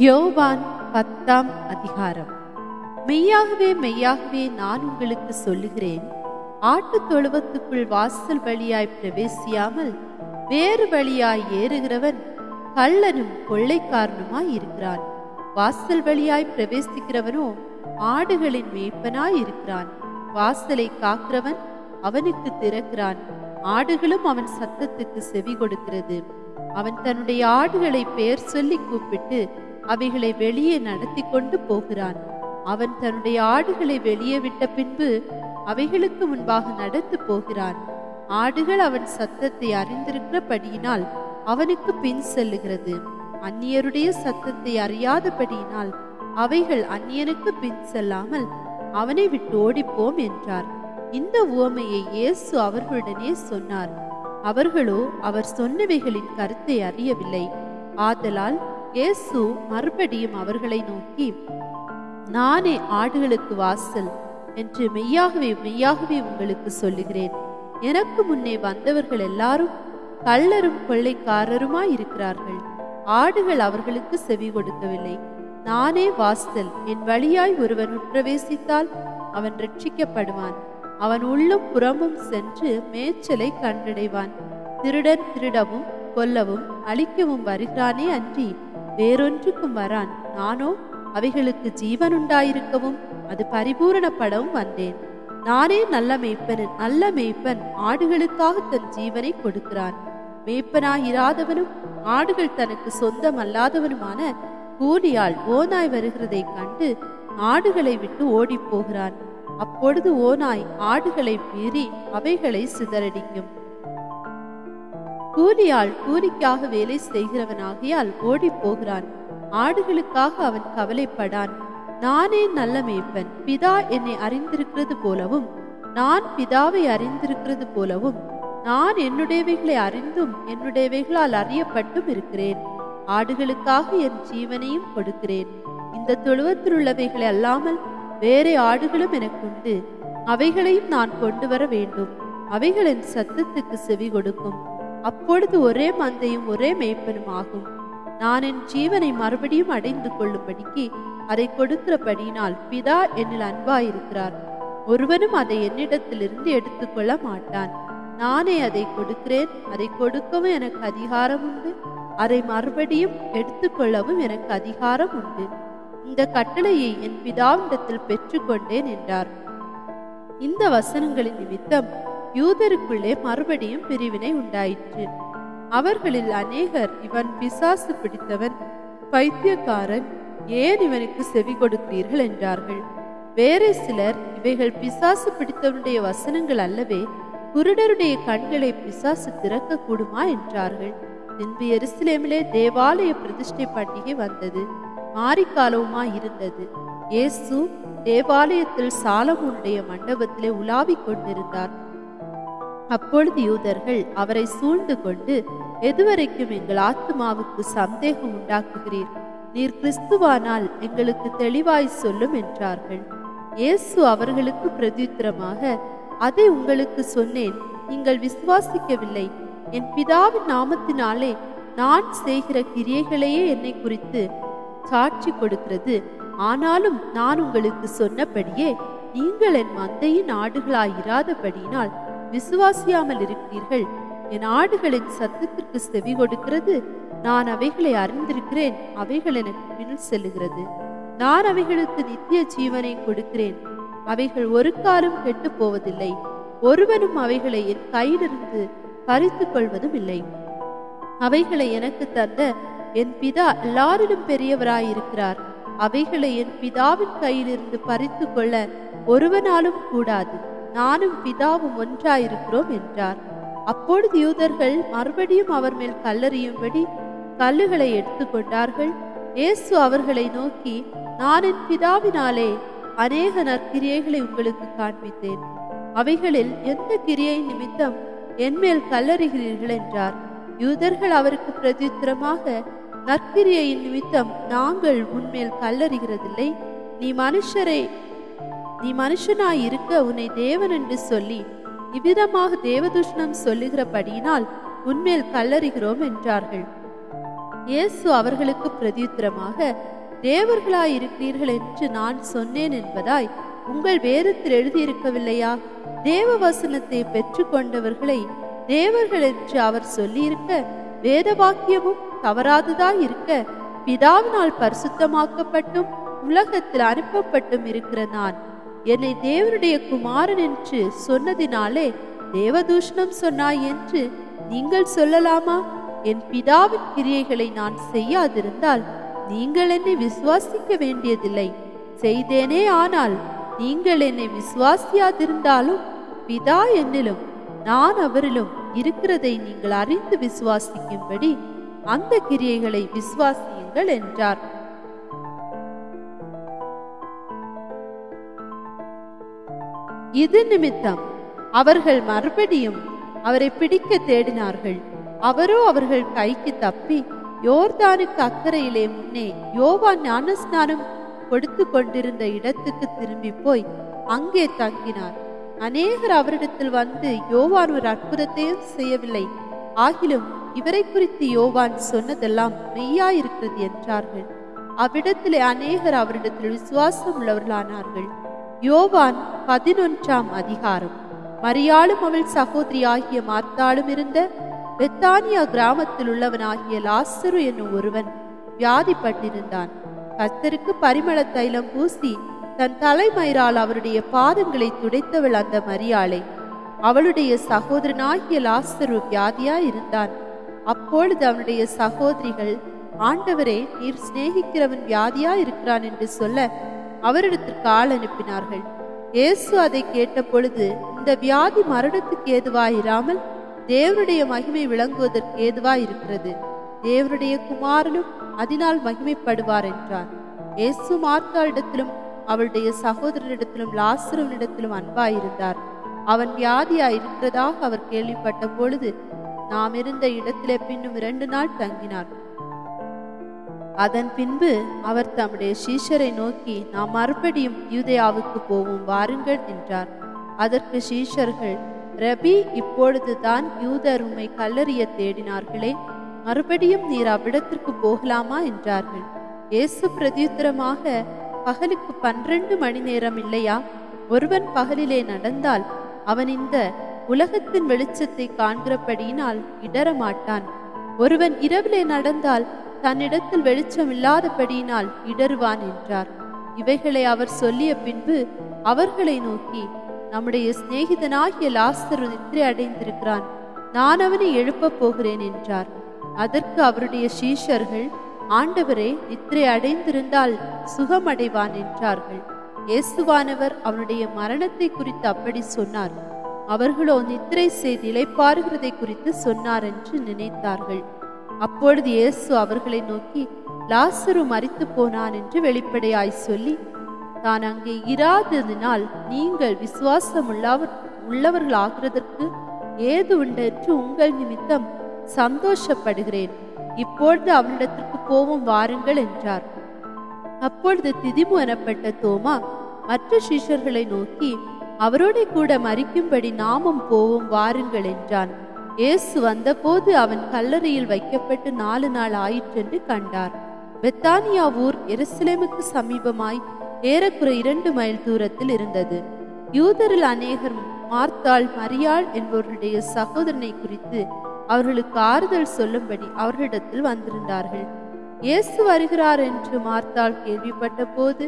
யோவான் 10ஆம் அதிகாரம். மெய்யாகவே மெய்யாகவே நான் உங்களுக்கு சொல்லுகிறேன், ஆட்டுத் தொழுவத்துக்குள் வாசல் வழியாய் பிரவேசியாமல் வேறு வழியாய் ஏறுகிறவன் கள்ளனும் கொள்ளைக்காரனுமாய் இருக்கிறான். வாசல் வழியாய் பிரவேசிக்கிறவனோ ஆடுகளின் மேய்ப்பனாய் இருக்கிறான். வாசலை காக்கிறவன் அவனுக்கு திறக்கிறான். ஆடுகளும் அவன் சத்தத்துக்கு செவி கொடுக்கிறது. அவன் தன்னுடைய ஆடுகளை பெயர் சொல்லி கூப்பிட்டு அவைகளை வெளியே நடத்தி கொண்டு போகிறான். அவன் தன்னுடைய ஆடுகளை வெளியே விட்ட பின்பு அவைகளுக்கு முன்பாக நடந்து போகிறான். ஆடுகள் அவன் சத்தத்தை அறிந்திருக்கிறபடியினால் அவனுக்கு பின் செல்லுகிறது. அந்நியருடைய சத்தத்தை அறியாதபடியினால் அவைகள் அந்நியனுக்கு பின் செல்லாமல் அவனை விட்டு ஓடிப்போம் என்றார். இந்த உவமையை இயேசு அவர்களுடனே சொன்னார். அவர்களோ அவர் சொன்னவைகளின் கருத்தை அறியவில்லை. ஆதலால் இயேசு மறுபடியும் அவர்களை நோக்கி, நானே ஆடுகளுக்கு வாசல் என்று மெய்யாகவே மெய்யாகவே உங்களுக்கு சொல்லுகிறேன். எனக்கு முன்னே வந்தவர்கள் எல்லாரும் கள்ளரும் கொள்ளைக்காரருமாய் இருக்கிறார்கள். ஆடுகள் அவர்களுக்கு செவி கொடுக்கவில்லை. நானே வாசல். என் வழியாய் ஒருவன் உட்பிரவேசித்தால் அவன் ரட்சிக்கப்படுவான். அவன் உள்ளும் புறமும் சென்று மேய்ச்சலை கண்டடைவான். திருடன் திருடவும் கொல்லவும் அழிக்கவும் வருகிறானே அன்றி வேறொன்றுக்கும் வரான். நானோ அவைகளுக்கு ஜீவன் உண்டாயிருக்கவும் அது பரிபூரணப்படவும் வந்தேன். நானே நல்ல மேய்ப்பன் ஆடுகளுக்காக தன் ஜீவனை கொடுக்கிறான். மேய்ப்பனாயிராதவனும் ஆடுகள் தனக்கு சொந்தம் அல்லாதவனுமான கூலியால் ஓநாய் வருகிறதை கண்டு ஆடுகளை விட்டு ஓடி போகிறான். அப்பொழுது ஓநாய் ஆடுகளை மீறி அவைகளை சிதறடிக்கும். கூலியால் கூலிக்காக வேலை செய்கிறவனாகியால் ஓடி போகிறான். ஆடுகளுக்காக அவன் கவலைப்படான். நானே நல்ல மேய்ப்பன். பிதா என்னை அறிந்திருக்கிறது போலவும் நான் பிதாவை அறிந்திருக்கிறது போலவும் நான் என்னுடையவைகளை அறிந்தும் என்னுடையவைகளால் அறியப்பட்டும் இருக்கிறேன். ஆடுகளுக்காக என் ஜீவனையும் கொடுக்கிறேன். இந்த தொழுவத்தில் உள்ளவைகளை அல்லாமல் வேறே ஆடுகளும் எனக்குண்டு. அவைகளையும் நான் கொண்டு வர வேண்டும். அவைகள் என் சத்தத்துக்கு செவி கொடுக்கும். அப்பொழுது ஒரே மந்தையும் ஒரே மேய்ப்பனும் ஆகும். நான் என் ஜீவனை மறுபடியும் அடைந்து கொள்ளும்படிக்கு அதை கொடுக்கிறபடியினால் பிதா என்னில் அன்பாயிருக்கிறார். ஒருவனும் அதை என்னிடத்திலிருந்து எடுத்துக்கொள்ள மாட்டான். நானே அதை கொடுக்கிறேன். அதை கொடுக்கவும் எனக்கு அதிகாரம் உண்டு. அதை மறுபடியும் எடுத்துக்கொள்ளவும் எனக்கு அதிகாரம் உண்டு. இந்த கட்டளையை என் பிதாவிடத்தில் பெற்றுக்கொண்டேன் என்றார். இந்த வசனங்களின் நிமித்தம் யூதருக்குள்ளே மறுபடியும் பிரிவினை உண்டாயிற்று. அவர்களில் அநேகர், இவன் பிசாசு பிடித்தவன், பைத்தியக்காரன், ஏன் இவனுக்கு செவி கொடுக்கிறீர்கள் என்றார்கள். வேறே சிலர், இவைகள் பிசாசு பிடித்தவனுடைய வசனங்கள் அல்லவே, குருடருடைய கண்களை பிசாசு திறக்க கூடுமா என்றார்கள். பின்பு எருசலேமிலே தேவாலய பிரதிஷ்டை பண்டிகை வந்தது. மாரிக்காலவுமாய் இருந்தது. இயேசு தேவாலயத்தில் சாலமோனுடைய மண்டபத்திலே உலாவிக் கொண்டிருந்தார். அப்பொழுது யூதர்கள் அவரை சூழ்ந்து கொண்டு, எதுவரைக்கும் எங்கள் ஆத்துமாவுக்கு சந்தேகம் உண்டாக்குகிறீர்? நீர் கிறிஸ்துவானால் எங்களுக்கு தெளிவாய் சொல்லும் என்றார்கள். இயேசு அவர்களுக்கு பிரதியுத்தரமாக, அதை உங்களுக்கு சொன்னேன், நீங்கள் விசுவாசிக்கவில்லை. என் பிதாவின் நாமத்தினாலே நான் செய்கிற கிரியைகளையே என்னை குறித்து சாட்சி கொடுக்கிறது. ஆனாலும் நான் உங்களுக்கு சொன்னபடியே நீங்கள் என் மந்தையின் ஆடுகளாயிராதபடியினால் விசுவாசியாமல் இருக்கிறீர்கள். என் ஆடுகளின் சத்தத்திற்கு செவி கொடுக்கிறது. நான் அவைகளை அறிந்திருக்கிறேன். அவைகள் எனக்கு பின் செல்லுகிறது. நான் அவைகளுக்கு நித்திய ஜீவனை கொடுக்கிறேன். அவைகள் ஒரு காலம் கெட்டு போவதில்லை. ஒருவனும் அவைகளை என் கையிலிருந்து பறித்து கொள்வதும் இல்லை. அவைகளை எனக்கு தந்த என் பிதா எல்லாரிலும் பெரியவராயிருக்கிறார். அவைகளை என் பிதாவின் கையிலிருந்து பறித்து கொள்ள ஒருவனாலும் கூடாது. நானும் பிதாவும் ஒன்றாயிருக்கிறோம் என்றார். அப்பொழுது யூதர்கள் மறுபடியும் அவர் மேல் கல்லெறியும்படி கல்லுகளை எடுத்து கொண்டார்கள். இயேசு அவர்களை நோக்கி, நான் என் பிதாவினாலே அநேக நற்கிரியைகளை உங்களுக்கு காண்பித்தேன். அவைகளில் எந்த கிரியை நிமித்தம் என்மேல் கல்லெறிகிறீர்கள் என்றார். யூதர்கள் அவருக்கு பிரதியுத்தரமாக, நற்கிரியையின் நிமித்தம் நாங்கள் உன்மேல் கல்லெறிகிறதில்லை. நீ மனுஷனாய் இருக்க உன்னை தேவன் என்று சொல்லி இவ்விதமாக தேவதூஷணம் சொல்லுகிறபடியினால் உன்மேல் கல்லறிகிறோம் என்றார்கள். இயேசு அவர்களுக்கு பிரதியுத்தரமாக, தேவர்களாயிருக்கிறீர்கள் என்று நான் சொன்னேன் என்பதாய் உங்கள் வேதத்தில் எழுதியிருக்கவில்லையா? தேவ வசனத்தை பெற்று கொண்டவர்களை தேவர்கள் என்று அவர் சொல்லியிருக்க, வேத வாக்கியமும் தவறாததாய் இருக்க, பிதாவினால் பரிசுத்தமாக்கப்பட்டும் உலகத்தில் அனுப்பப்பட்டும் இருக்கிற நான் என்னை தேவனுடைய குமாரன் என்று சொன்னதினாலே தேவதூஷணம் சொன்னாய் என்று நீங்கள் சொல்லலாமா? என் பிதாவின் கிரியைகளை நான் செய்யாதிருந்தால் நீங்கள் என்னை விசுவாசிக்க வேண்டியதில்லை. செய்தேனே ஆனால் நீங்கள் என்னை விசுவாசியாதிருந்தாலும் பிதா என்னிலும் நான் அவரிலும் இருக்கிறதை நீங்கள் அறிந்து விசுவாசிக்கும்படி அந்த கிரியைகளை விசுவாசியுங்கள் என்றார். இது நிமித்தம் அவர்கள் மறுபடியும் அவரை பிடிக்க தேடினார்கள். அவரோ அவர்கள் கைக்கு தப்பி யோர்தானுக்கு அக்கறையிலே முன்னே யோவான் ஞானஸ்நானம் கொடுத்து கொண்டிருந்த இடத்துக்கு திரும்பி போய் அங்கே தங்கினார். அநேகர் அவரிடத்தில் வந்து, யோவான் ஒரு அற்புதத்தையும் செய்யவில்லை, ஆகிலும் இவரை குறித்து யோவான் சொன்னதெல்லாம் மெய்யாயிருக்கிறது என்றார்கள். அவ்விடத்திலே அநேகர் அவரிடத்தில் விசுவாசம் உள்ளவர்களானார்கள். யோவான் 11ஆம் அதிகாரம். மரியாளும் அவள் சகோதரி ஆகிய மார்த்தாளும் இருந்த பெத்தானியா கிராமத்தில் உள்ளவனாகிய லாசரு என்னும் ஒருவன் வியாதிப்பட்டிருந்தான். கர்த்தருக்கு பரிமள தைலம் பூசி தன் தலைமயிரால் அவருடைய பாதங்களை துடைத்தவள் அந்த மரியாளை. அவளுடைய சகோதரனாகிய லாசரு வியாதியாய் இருந்தான். அப்பொழுது அவனுடைய சகோதரிகள், ஆண்டவரே, நீர் சிநேகிக்கிறவன் வியாதியாய் இருக்கிறான் என்று சொல்ல அவரிடத்திற்கு ஆள் அனுப்பினார்கள். இயேசு அதை கேட்ட பொழுது, இந்த வியாதி மரணத்துக்கு ஏதுவாயிராமல் தேவனுடைய மகிமை விளங்குவதற்கு ஏதுவாயிருக்கிறது, தேவனுடைய குமாரனும் அதனால் மகிமைப்படுவார் என்றார். இயேசு மார்த்தாளிடத்திலும் அவளுடைய சகோதரனிடத்திலும் லாசருவினிடத்திலும் அன்பாயிருந்தார். அவன் வியாதியாயிருக்கிறதாக அவர் கேள்விப்பட்ட பொழுது நாம் இருந்த இடத்திலே பின்னும் 2 நாள் தங்கினார். அதன் பின்பு அவர் தம்முடைய சீஷரை நோக்கி, நாம் மறுபடியும் யூதேயாவுக்கு போவோம், வாருங்கள் என்றார். அதற்கு சீஷர்கள், ரபி, இப்பொழுதுதான் யூதர் உம்மை கல்லறிய தேடினார்களே, மறுபடியும் நீர் அவ்விடத்திற்கு போகலாமா என்றார்கள். இயேசு பிரதியுத்தரமாக, பகலுக்கு 12 மணி நேரம் இல்லையா? ஒருவன் பகலிலே நடந்தால் அவன் இந்த உலகத்தின் வெளிச்சத்தை காண்கிறபடியினால் இடரமாட்டான். ஒருவன் இரவிலே நடந்தால் தன்னிடத்தில் வெளிச்சம் இல்லாதபடியினால் இடருவான் என்றார். இவைகளை அவர் சொல்லிய பின்பு அவர்களை நோக்கி, நம்முடைய சிநேகிதனாகிய லாசரு நித்திரை அடைந்திருக்கிறான், நான் அவனை எழுப்பப் போகிறேன் என்றார். அதற்கு அவருடைய சீஷர்கள், ஆண்டவரே, நித்திரை அடைந்திருந்தால் சுகமடைவான் என்றார்கள். இயேசுவானவர் அவனுடைய மரணத்தை குறித்து அப்படி சொன்னார். அவர்களோ நித்திரை செய்து இளைப்பாறுகிறதை குறித்து சொன்னார் என்று நினைத்தார்கள். அப்பொழுது இயேசு அவர்களை நோக்கி, லாசரு மரித்து போனான் என்று வெளிப்படையாய் சொல்லி, தான் அங்கே இராததினால் நீங்கள் விசுவாசம் உள்ளவர்கள் ஆகிறதற்கு ஏது உண்டென்று உங்கள் நிமித்தம் சந்தோஷப்படுகிறேன். இப்பொழுது அவனிடத்திற்கு போவோம், வாருங்கள் என்றார். அப்பொழுது திதிமு எனப்பட்ட தோமா மற்ற சீஷர்களை நோக்கி, அவரோட கூட மரிக்கும்படி நாமும் போவோம், வாருங்கள் என்றான். இயேசு வந்தபோது அவன் கல்லறையில் வைக்கப்பட்டு 4 நாள் ஆயிற்றென்று கண்டார். பெத்தானியா ஊர் எருசலேமுக்கு சமீபமாய் ஏறக்குறை 2 மைல் தூரத்தில் இருந்தது. யூதரில் அநேகர் மார்த்தாள், மரியாள் என்பவர்களுடைய சகோதரனை குறித்து அவர்களுக்கு ஆறுதல் சொல்லும்படி அவர்களிடத்தில் வந்திருந்தார்கள். இயேசு வருகிறார் என்று மார்த்தாள் கேள்விப்பட்ட போது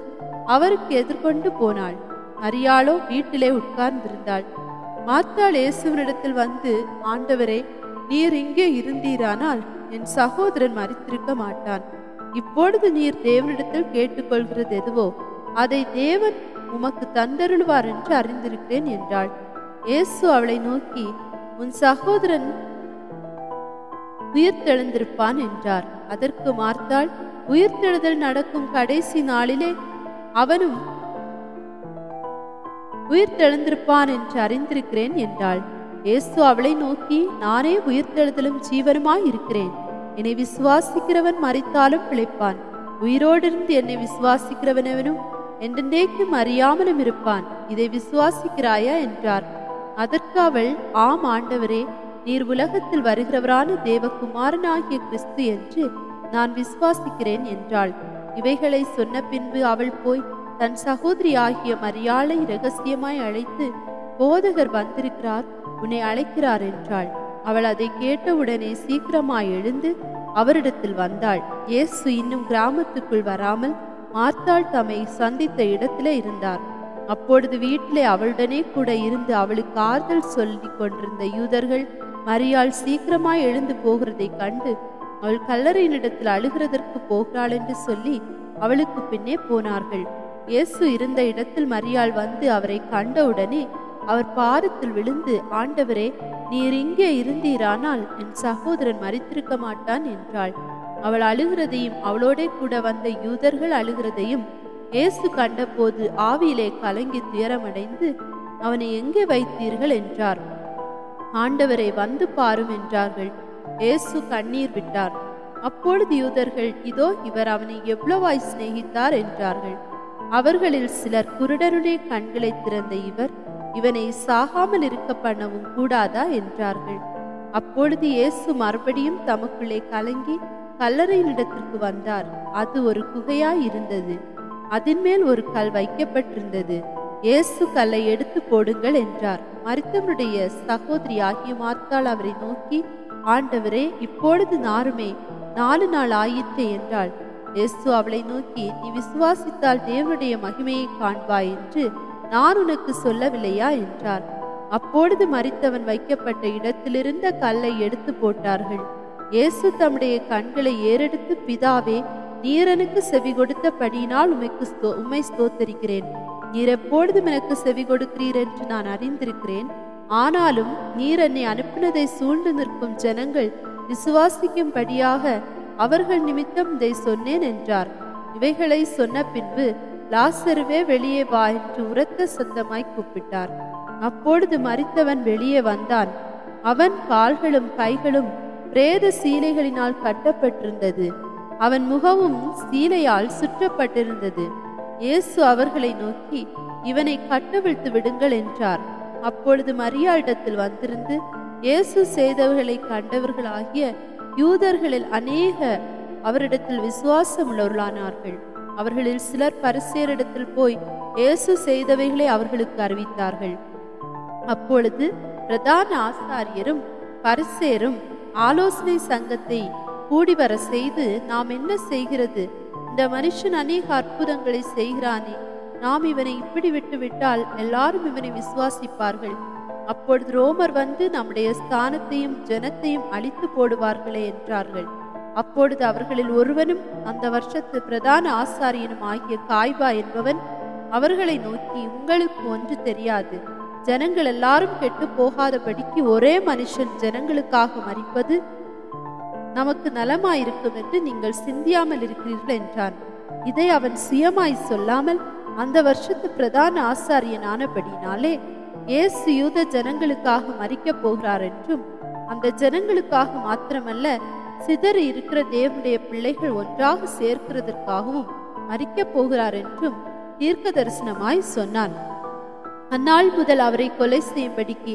அவருக்கு எதிர்கொண்டு போனாள். மரியாளோ வீட்டிலே உட்கார்ந்திருந்தாள். மார்த்தாள் இயேசுவினிடத்தில் வந்து, ஆண்டவரே, நீர் இங்கே இருந்தீரானால் என் சகோதரன் மரித்திருக்க மாட்டான். இப்பொழுது நீர் தேவனிடத்தில் கேட்டுக்கொள்கிறது எதுவோ அதை தேவன் உமக்கு தந்தருள்வார் என்று அறிந்திருக்கிறேன் என்றாள். இயேசு அவளை நோக்கி, உன் சகோதரன் உயிர்த்தெழுந்திருப்பான் என்றார். அதற்கு மார்த்தாள், உயிர்த்தெழுதல் நடக்கும் கடைசி நாளிலே அவனும் உயிர்த்தெழுந்திருப்பான் என்று அறிந்திருக்கிறேன் என்றாள். இயேசு அவளை நோக்கி, நானே உயிர்த்தெழுதலும் ஜீவனுமாய் இருக்கிறேன். என்னை விசுவாசிக்கிறவன் மரித்தாலும் பிழைப்பான். உயிரோடிருந்து என்னை விசுவாசிக்கிறவனவனும் என்றென்றைக்கும் அறியாமலும் இருப்பான். இதை விசுவாசிக்கிறாயா என்றார். அதற்கு அவள், ஆம் ஆண்டவரே, நீர் உலகத்தில் வருகிறவரான தேவகுமாரனாகிய கிறிஸ்து என்று நான் விசுவாசிக்கிறேன் என்றாள். இவைகளை சொன்ன பின்பு அவள் போய் தன் சகோதரி ஆகிய மரியாளை இரகசியமாய் அழைத்து, போதகர் வந்திருக்கிறார், உன்னை அழைக்கிறார் என்றாள். அவள் அதை கேட்டவுடனே சீக்கிரமாய் எழுந்து அவரிடத்தில் வந்தாள். இயேசு இன்னும் கிராமத்துக்குள் வராமல் மார்த்தாள் தம்மை சந்தித்த இடத்திலே இருந்தார். அப்பொழுது வீட்டிலே அவளுடனே கூட இருந்து அவளுக்கு ஆறுதல் சொல்லி கொண்டிருந்த யூதர்கள் மரியாள் சீக்கிரமாய் எழுந்து போகிறதை கண்டு, அவள் கல்லறையினிடத்தில் அழுகிறதற்கு போகிறாள் என்று சொல்லி அவளுக்கு பின்னே போனார்கள். இயேசு இருந்த இடத்தில் மரியாள் வந்து அவரை கண்டவுடனே அவர் பாதத்தில் விழுந்து, ஆண்டவரே, நீர் இங்கே இருந்தீரானால் என் சகோதரன் மரித்திருக்க மாட்டான் என்றாள். அவள் அழுகிறதையும் அவளோட கூட வந்த யூதர்கள் அழுகிறதையும் இயேசு கண்டபோது ஆவியிலே கலங்கி துயரமடைந்து, அவனை எங்கே வைத்தீர்கள் என்றார். ஆண்டவரை வந்து பாரும் என்றார்கள். இயேசு கண்ணீர் விட்டார். அப்பொழுது யூதர்கள், இதோ இவர் அவனை எவ்வளவாய் சிநேகித்தார் என்றார்கள். அவர்களில் சிலர், குருடருடைய கண்களை திறந்த இவனை சாகாமல் இருக்க பண்ணவும் கூடாதா என்றார்கள். அப்பொழுது இயேசு மறுபடியும் தமக்குள்ளே கலங்கி கல்லறையினிடத்திற்கு வந்தார். அது ஒரு குகையாய் இருந்தது. அதன் மேல் ஒரு கல் வைக்கப்பட்டிருந்தது. இயேசு கல்லை எடுத்து போடுங்கள் என்றார். மரித்தவனுடைய சகோதரி ஆகிய மார்த்தாள் அவரை நோக்கி, ஆண்டவரே, இப்பொழுது நாருமே 4 நாள் ஆயிற்றே என்றாள். இயேசு அவளை நோக்கி, நீ விசுவாசித்தால் தேவனுடைய மகிமையை காண்பாய் என்று நான் உனக்கு சொல்லவில்லையா என்றார். அப்பொழுது மரித்தவன் வைக்கப்பட்ட இடத்திலிருந்த கல்லை எடுத்து போட்டார்கள். இயேசு தம்முடைய கண்களை ஏறெடுத்து, பிதாவே, நீர் எனக்கு செவி கொடுத்தபடியினால் உம்மை ஸ்தோத்தரிக்கிறேன். நீர் எப்பொழுதும் எனக்கு செவி கொடுக்கிறீர் என்று நான் அறிந்திருக்கிறேன். ஆனாலும் நீர் என்னை அனுப்பினதை சூழ்ந்து நிற்கும் ஜனங்கள் விசுவாசிக்கும்படியாக அவர்கள் நிமித்தம் இதை சொன்னேன் என்றார். இவைகளை சொன்ன பின்பு, லாசருவே, வெளியே வா என்று உரத்த சத்தமாய் கூப்பிட்டார். அப்பொழுது மரித்தவன் வெளியே வந்தான். அவன் கால்களும் கைகளும் பிரேத சீலைகளினால் கட்டப்பட்டிருந்தது. அவன் முகமும் சீலையால் சுற்றப்பட்டிருந்தது. இயேசு அவர்களை நோக்கி, இவனை கட்டவிழ்த்து விடுங்கள் என்றார். அப்பொழுது மரியாளிடத்தில் வந்திருந்து இயேசு செய்தவர்களை கண்டவர்களாகிய யூதர்களில் அநேகர் அவரிடத்தில் விசுவாசம் உள்ளவர்களானார்கள். அவர்களில் சிலர் பரிசேயரிடத்தில் போய் இயேசு செய்தவைகளை அவர்களுக்கு அறிவித்தார்கள். அப்பொழுது பிரதான ஆசாரியரும் பரிசேயரும் ஆலோசனை சங்கத்தை கூடிவர செய்து, நாம் என்ன செய்கிறது? இந்த மனுஷன் அநேக அற்புதங்களை செய்கிறானே, நாம் இவனை இப்படி விட்டுவிட்டால் எல்லாரும் இவனை விசுவாசிப்பார்கள். அப்பொழுது ரோமர் வந்து நம்முடைய ஸ்தானத்தையும் ஜனத்தையும் அழித்து போடுவார்களே என்றார்கள். அப்பொழுது அவர்களில் ஒருவனும் அந்த வருஷத்து பிரதான ஆசாரியனும் ஆகிய காய்பா என்பவன் அவர்களை நோக்கி, உங்களுக்கு ஒன்று தெரியாது. ஜனங்கள் எல்லாரும் கெட்டு போகாதபடிக்கு ஒரே மனுஷன் ஜனங்களுக்காக மரிப்பது நமக்கு நலமாயிருக்கும் என்று நீங்கள் சிந்தியாமல் இருக்கிறீர்கள் என்றான். இதை அவன் சுயமாய் சொல்லாமல் அந்த வருஷத்து பிரதான ஆசாரியன் ஆனபடினாலே இயேசு யூத ஜனங்களுக்காக மரிக்கப் போகிறார் என்றும், அந்த ஜனங்களுக்காக மாத்திரமல்ல, சிதறி இருக்கிற தேவனுடைய பிள்ளைகள் ஒன்றாக சேர்க்கிறதற்காகவும் மரிக்கப் போகிறார் என்றும் தீர்க்க தரிசனமாய் சொன்னான். அந்நாள் முதல் அவரை கொலை செய்யும்படிக்கு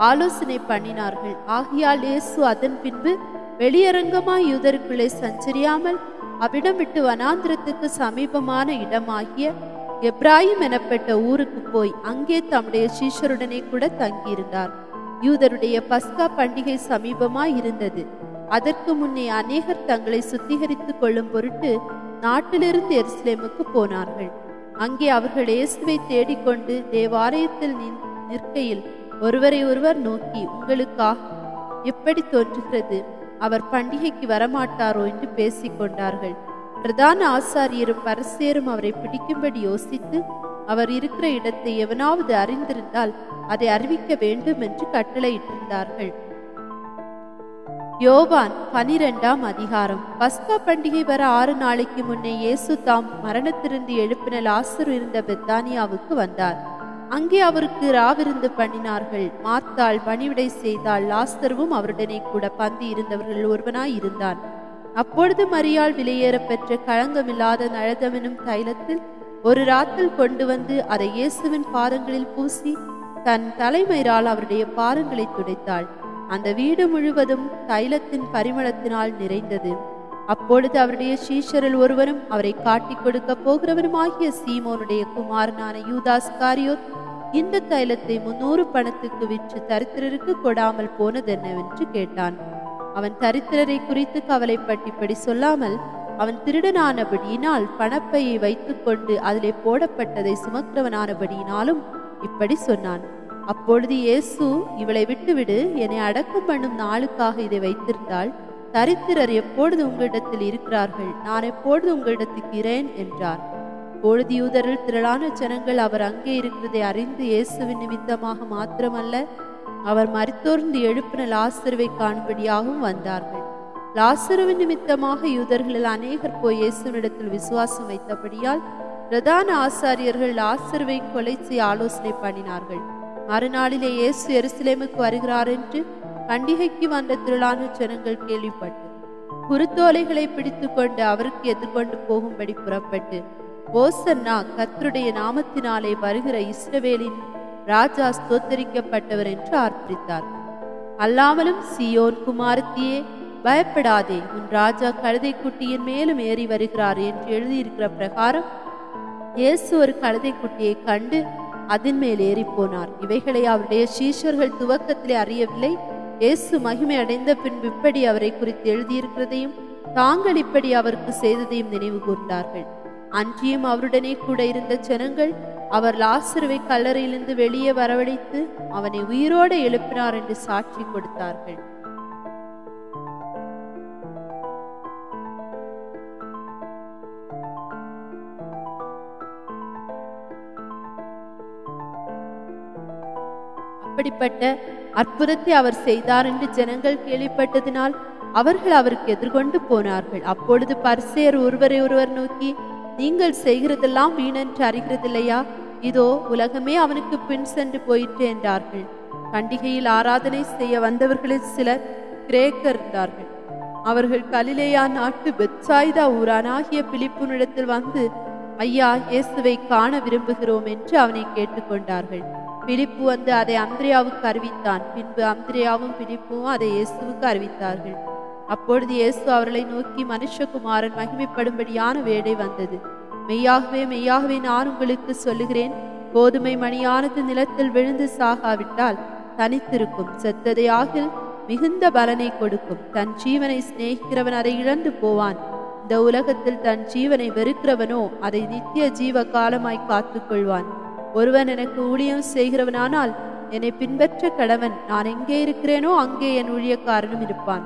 ஆலோசனை பண்ணினார்கள். ஆகையால் இயேசு அதன் பின்பு வெளியரங்கமாய் யூதருக்குள்ளே சஞ்சரியாமல் அவ்விடம் விட்டு வனாந்திரத்துக்கு சமீபமான இடமாகிய எப்ராயிம் எனப்பட்ட ஊருக்கு போய் அங்கே தம்முடைய சீஷருடனே கூட தங்கியிருந்தார். யூதருடைய பஸ்கா பண்டிகை சமீபமாய் இருந்தது. அதற்கு முன்னே அநேகர் தங்களை சுத்திகரித்துக் கொள்ளும் பொருட்டு நாட்டிலிருந்து எருசலேமுக்கு போனார்கள். அங்கே அவர்கள் இயேசுவை தேடிக்கொண்டு தேவாலயத்தில் நிற்கையில் ஒருவரை ஒருவர் நோக்கி, உங்களுக்காக எப்படி தோன்றுகிறது? அவர் பண்டிகைக்கு வரமாட்டாரோ என்று பேசிக்கொண்டார்கள். பிரதான ஆசாரியரும் பரிசேயரும் அவரை பிடிக்கும்படி யோசித்து, அவர் இருக்கிற இடத்தை எவனாவது அறிந்திருந்தால் அதை அறிவிக்க வேண்டும் என்று கட்டளையிட்டிருந்தார்கள். யோவான் 12ஆம் அதிகாரம். பஸ்கா பண்டிகை வர 6 நாளைக்கு முன்னே இயேசு தாம் மரணத்திலிருந்து எழுப்பின லாசரு இருந்த பெத்தானியாவுக்கு வந்தார். அங்கே அவருக்கு ராவிருந்து பண்ணினார்கள். மார்த்தாள் பணிவிடை செய்தால், லாசருவும் அவருடனே கூட பந்தி இருந்தவர்கள் ஒருவனாய் இருந்தான். அப்பொழுது மரியாள் விலையேற பெற்ற களங்கமில்லாத நழதமெனும் தைலத்தில் ஒரு ராத்தல் கொண்டு வந்து அதை இயேசுவின் பாதங்களில் பூசி தன் தலைமயிரால் அவருடைய பாதங்களை துடைத்தாள். அந்த வீடு முழுவதும் தைலத்தின் பரிமளத்தினால் நிறைந்தது. அப்பொழுது அவருடைய சீஷரில் ஒருவனும் அவரை காட்டிக் கொடுக்க போகிறவனுமாகிய சீமோனுடைய குமாரனான யூதாஸ்காரியோத் இந்த தைலத்தை 300 பணத்துக்கு விற்று தரித்திரருக்கு கொடாமல் போனதென்னவென்று கேட்டான். அவன் தரித்திரரை குறித்து கவலைப்பட்டு இப்படி சொல்லாமல், அவன் திருடனானபடியினால் பணப்பையை வைத்துக் கொண்டு அதிலே போடப்பட்டதை சுமக்கிறவனானபடியினாலும் இப்படி சொன்னான். அப்பொழுது இயேசு, இவளை விட்டுவிடு, என்னை அடக்கம் பண்ணும் நாளுக்காக இதை வைத்திருந்தால் தரித்திரர் எப்பொழுது உங்களிடத்தில் இருக்கிறார்கள், நான் எப்பொழுது உங்களிடத்துக்கு இரேன் என்றார். அப்பொழுது யூதரில் திரளான ஜனங்கள் அவர் அங்கே இருக்கிறதை அறிந்து இயேசுவின் நிமித்தமாக மாத்திரமல்ல, அவர் மரித்தோர்ந்து எழுப்பின லாசருவை காணும்படியாகவும் வந்தார்கள். லாசருவின் நிமித்தமாக யூதர்களில் அநேகர் போய் இயேசுவினிடத்தில் விசுவாசம் வைத்தபடியால் பிரதான ஆசாரியர்கள் லாசருவை கொலை செய்ய ஆலோசனை பண்ணினார்கள். மறுநாளிலே இயேசு எருசலேமுக்கு வருகிறார் என்று பண்டிகைக்கு வந்த திரளான ஜனங்கள் கேள்விப்பட்டு குருத்தோலைகளை பிடித்து கொண்டு அவருக்கு எதிர்கொண்டு போகும்படி புறப்பட்டு, ஓசன்னா, கர்த்தருடைய நாமத்தினாலே வருகிற இஸ்ரவேலின் ராஜா ஸ்தோத்தரிக்கப்பட்டவர் என்று ஆர்ப்பரித்தார். அல்லாமலும், சீயோன் குமாரத்தியே, பயப்படாதே, உன் ராஜா கழுதை குட்டியின் மேலும் ஏறி வருகிறார் என்று எழுதியிருக்கிற பிரகாரம் இயேசு ஒரு கழுதை குட்டியை கண்டு அதன் மேல் ஏறி போனார். இவைகளை அவருடைய சீஷர்கள் துவக்கத்திலே அறியவில்லை. இயேசு மகிமை அடைந்த பின்பு இப்படி அவரை குறித்து எழுதியிருக்கிறதையும் தாங்கள் இப்படி அவருக்கு செய்ததையும் நினைவு கூர்ந்தார்கள். அன்றியும் அவருடனே கூட இருந்த ஜனங்கள் அவர் லாசருவை கல்லறையிலிருந்து வெளியே வரவழைத்து அவனை உயிரோடு எழுப்பினார் என்று சாட்சி கொடுத்தார்கள். அப்படிப்பட்ட அற்புதத்தை அவர் செய்தார் என்று ஜனங்கள் கேள்விப்பட்டதினால் அவர்கள் அவருக்கு எதிர்கொண்டு போனார்கள். அப்பொழுது பரிசேயர் ஒருவரை ஒருவர் நோக்கி, நீங்கள் செய்கிறதெல்லாம் வீணென்று அறிகிறதில்லையா? இதோ உலகமே அவனுக்கு பின் சென்று போயிற்று என்றார்கள். பண்டிகையில் ஆராதனை செய்ய வந்தவர்களில் சிலர் கிரேக்கர் இருந்தார்கள். அவர்கள் கலிலேயா நாட்டு பெத்சாய்தா ஊரானாகிய பிலிப்புனிடத்தில் வந்து, ஐயா, இயேசுவை காண விரும்புகிறோம் என்று அவனை கேட்டுக்கொண்டார்கள். பிலிப்பு வந்து அதை அந்திரேயாவுக்கு அறிவித்தான். பின்பு அந்திரேயாவும் பிலிப்பும் அதை இயேசுவுக்கு அறிவித்தார்கள். அப்பொழுது இயேசு அவர்களை நோக்கி, மனுஷகுமாரன் மகிமைப்படும்படியான வேளை வந்தது. மெய்யாகவே மெய்யாகவே நான் உங்களுக்கு சொல்லுகிறேன், கோதுமை மணியானது நிலத்தில் விழுந்து சாகாவிட்டால் தனித்திருக்கும், செத்ததை ஆகில் மிகுந்த பலனை கொடுக்கும். தன் ஜீவனை சிநேகிக்கிறவன் அதை இழந்து போவான். இந்த உலகத்தில் தன் ஜீவனை வெறுக்கிறவனோ அதை நித்திய ஜீவ காலமாய் காத்துக் கொள்வான். ஒருவன் எனக்கு ஊழியம் செய்கிறவனானால் என்னை பின்பற்ற கடவன். நான் எங்கே இருக்கிறேனோ அங்கே என் ஊழியக்காரனும் இருப்பான்.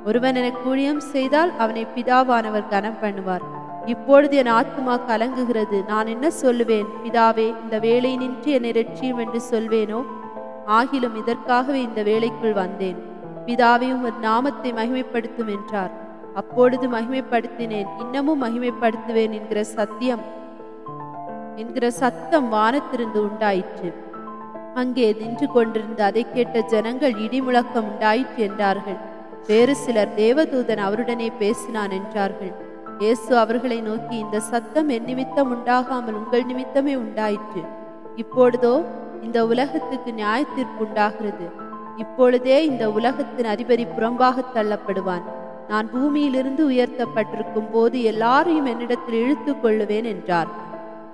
ஒருவன் எனக்கு ஊழியம் செய்தால் அவனை பிதாவானவர் கனம் பண்ணுவார். இப்பொழுது என் ஆத்துமா கலங்குகிறது. நான் என்ன சொல்லுவேன்? பிதாவே, இந்த வேலை நின்று என்னை இரட்சியும் என்று சொல்வேனோ? ஆகிலும் இதற்காகவே இந்த வேலைக்குள் வந்தேன். பிதாவே, உமது நாமத்தை மகிமைப்படுத்தும் என்றார். அப்பொழுது மகிமைப்படுத்தினேன், இன்னமும் மகிமைப்படுத்துவேன் என்கிற சத்தம் வானத்திலிருந்து உண்டாயிற்று. அங்கே நின்று கொண்டிருந்த அதை கேட்ட ஜனங்கள் இடி முழக்கம் உண்டாயிற்று என்றார்கள். வேறு சிலர், தேவதூதன் அவருடனே பேசினான் என்றார்கள். இயேசு அவர்களை நோக்கி, இந்த சத்தம் என் நிமித்தம் உண்டாகாமல் உங்கள் நிமித்தமே உண்டாயிற்று. இப்பொழுதோ இந்த உலகத்துக்கு நியாய தீர்ப்பு உண்டாகிறது. இப்பொழுதே இந்த உலகத்தின் அதிபதி புறம்பாக தள்ளப்படுவான். நான் பூமியிலிருந்து உயர்த்தப்பட்டிருக்கும் போது எல்லாரையும் என்னிடத்தில் இழுத்து கொள்ளுவேன் என்றார்.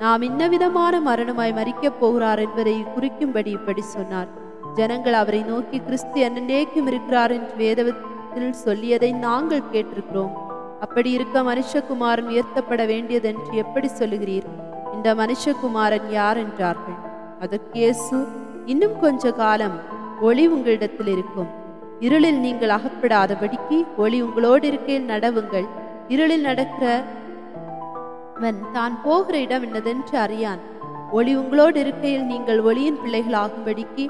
நாம் இன்னவிதமான மரணமாய் மரிக்கப் போகிறார் என்பதை குறிக்கும்படி இப்படி சொன்னார். ஜனங்கள் அவரை நோக்கி, கிறிஸ்து என்னென்றைக்கும் இருக்கிறார் என்று வேதத்தில் சொல்லியதை நாங்கள் கேட்டிருக்கிறோம். அப்படி இருக்க மனுஷகுமாரன் உயர்த்தப்பட வேண்டியதென்று எப்படி சொல்லுகிறீர்? இந்த மனுஷகுமாரன் யார் என்றார்கள். அதற்கு இயேசு, இன்னும் கொஞ்ச காலம் ஒளி உங்களிடத்தில் இருக்கும். இருளில் நீங்கள் அகப்படாதபடிக்கு ஒளி உங்களோடு இருக்கையில் நடவுங்கள். இருளில் நடக்கிறவன் தான் போகிற இடம் என்னதென்று அறியான். ஒளி உங்களோடு இருக்கையில் நீங்கள் ஒளியின் பிள்ளைகள் ஆகும்படிக்கு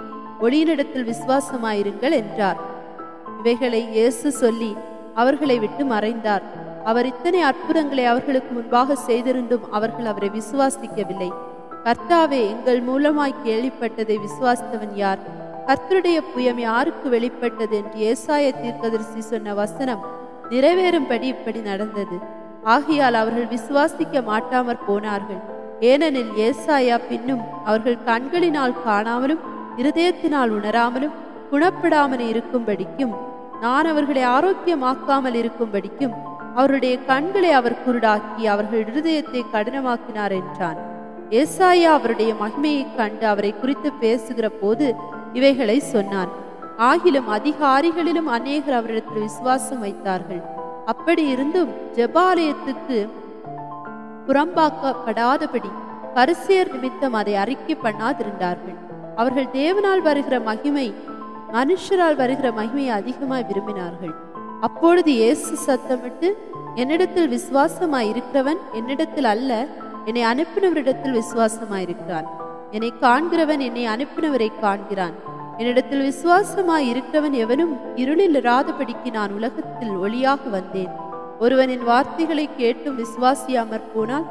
ஒளியினிடத்தில் விசுவாசமாயிருங்கள் என்றார். இவைகளை இயேசு சொல்லி அவர்களை விட்டு மறைந்தார். அவர் இத்தனை அற்புதங்களை அவர்களுக்கு முன்பாக செய்திருந்தும் அவர்கள் அவரை விசுவாசிக்கவில்லை. கர்த்தாவே, எங்கள் மூலமாய் கேள்விப்பட்டதை விசுவாசித்தவன் யார்? கர்த்தருடைய புயம் யாருக்கு வெளிப்பட்டது என்று ஏசாயா தீர்க்கதரிசி சொன்ன வசனம் நிறைவேறும்படி இப்படி நடந்தது. ஆகையால் அவர்கள் விசுவாசிக்க மாட்டாமற் போனார்கள். ஏனெனில் ஏசாயா பின்னும் அவர்கள் கண்களினால் காணாமலும் இருதயத்தினால் உணராமலும் குணப்படாமல் இருக்கும்படிக்கும், நான் அவர்களை ஆரோக்கியமாக்காமல் இருக்கும்படிக்கும் அவருடைய கண்களை அவர் குருடாக்கி அவர்கள் இருதயத்தை கடினமாக்கினார் என்றான். ஏசாயா அவருடைய மகிமையைக் கண்டு அவரை குறித்து பேசுகிற போது இவைகளை சொன்னான். ஆகிலும் அதிகாரிகளிலும் அநேகர் அவரிடத்தில் விசுவாசம் வைத்தார்கள். அப்படி இருந்தும் ஜெபாலயத்துக்கு புறம்பாக்கப்படாதபடி பரிசேயர் நிமித்தம் அதை அறிக்கை பண்ணாதிருந்தார்கள். அவர்கள் தேவனால் வருகிற மகிமை மனுஷரால் வருகிற மகிமையை அதிகமாய் விரும்பினார்கள். அப்பொழுது இயேசு சத்தமிட்டு, என்னிடத்தில் விசுவாசமாய் இருக்கிறவன் என்னிடத்தில் அல்ல, என்னை அனுப்பினவரிடத்தில் விசுவாசமாயிருக்கிறான். என்னை காண்கிறவன் என்னை அனுப்பினவரை காண்கிறான். என்னிடத்தில் விசுவாசமாய் இருக்கிறவன் எவனும் இருளில் இராதபடிக்கு நான் உலகத்தில் ஒளியாக வந்தேன். ஒருவன் என் வார்த்தைகளை கேட்டும் விசுவாசியாமற் போனால்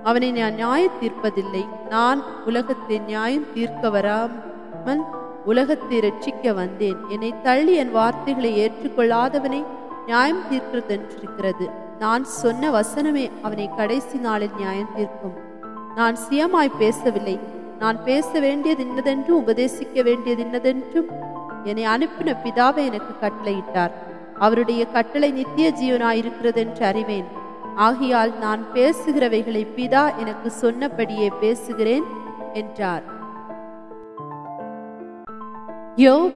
அவனை நான் நியாயம் தீர்ப்பதில்லை. நான் உலகத்தை நியாயம் தீர்க்க வராமல் உலகத்தை இரட்சிக்க வந்தேன். என்னை தள்ளி என் வார்த்தைகளை ஏற்றுக்கொள்ளாதவனை நியாயம் தீர்க்கிறதென்றிருக்கிறது. நான் சொன்ன வசனமே அவனை கடைசி நாளில் நியாயம் தீர்க்கும். நான் சுயமாய் பேசவில்லை. நான் பேச வேண்டியது இன்னதென்றும் உபதேசிக்க வேண்டியது இன்னதென்றும் என்னை அனுப்பின பிதாவை எனக்கு கட்டளையிட்டார். அவருடைய கட்டளை நித்திய ஜீவனாயிருக்கிறது என்று அறிவேன். ஆகையால் நான் பேசுகிறவைகளை பிதா எனக்கு சொன்னபடியே பேசுகிறேன் என்றார். யோப்